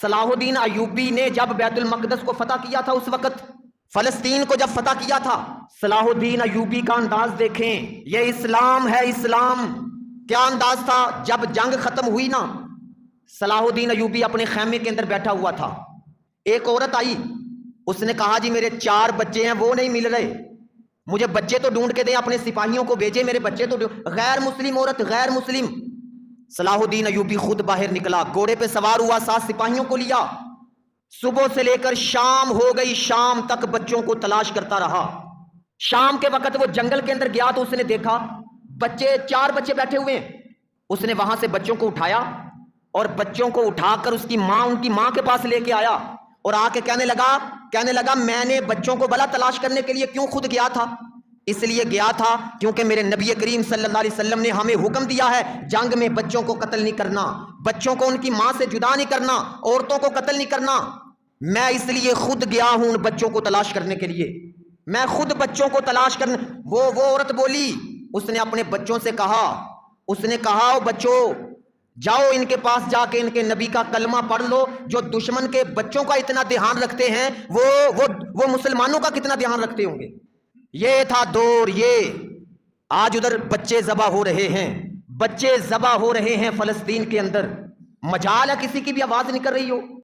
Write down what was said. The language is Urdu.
صلاح الدین ایوبی نے جب بیت المقدس کو فتح کیا تھا، اس وقت فلسطین کو جب فتح کیا تھا، صلاح الدین ایوبی کا انداز دیکھیں، یہ اسلام ہے، اسلام کیا انداز تھا؟ جب جنگ ختم ہوئی نا، صلاح الدین ایوبی اپنے خیمے کے اندر بیٹھا ہوا تھا، ایک عورت آئی، اس نے کہا جی میرے 4 بچے ہیں، وہ نہیں مل رہے، مجھے بچے تو ڈھونڈ کے دیں، اپنے سپاہیوں کو بھیجے، میرے بچے تو غیر مسلم عورت، غیر مسلم۔ صلاح الدین ایوبی خود باہر نکلا، گھوڑے پہ سوار ہوا، 7 سپاہیوں کو لیا، صبح سے لے کر شام ہو گئی، شام تک بچوں کو تلاش کرتا رہا۔ شام کے وقت وہ جنگل کے اندر گیا تو اس نے دیکھا 4 بچے بیٹھے ہوئے ہیں، اس نے وہاں سے بچوں کو اٹھایا اور بچوں کو اٹھا کر اس کی ماں، ان کی ماں کے پاس لے کے آیا اور آ کے کہنے لگا میں نے بچوں کو بلا تلاش کرنے کے لیے کیوں خود گیا تھا؟ اس لیے گیا تھا کیونکہ میرے نبی کریم صلی اللہ علیہ وسلم نے ہمیں حکم دیا ہے جنگ میں بچوں کو قتل نہیں کرنا، بچوں کو ان کی ماں سے جدا نہیں کرنا، عورتوں کو قتل نہیں کرنا، میں اس لیے خود گیا ہوں ان بچوں کو تلاش کرنے کے لیے، میں خود بچوں کو تلاش کرنے۔ وہ عورت بولی، اس نے اپنے بچوں سے کہا، اس نے کہا او بچوں جاؤ ان کے پاس جا کے ان کے نبی کا کلمہ پڑھ لو، جو دشمن کے بچوں کا اتنا دھیان رکھتے ہیں وہ مسلمانوں کا کتنا دھیان رکھتے ہوں گے۔ یہ تھا دور، یہ آج ادھر بچے ذبح ہو رہے ہیں، بچے ذبح ہو رہے ہیں فلسطین کے اندر، مجال ہے کسی کی بھی آواز نہیں کر رہی ہو۔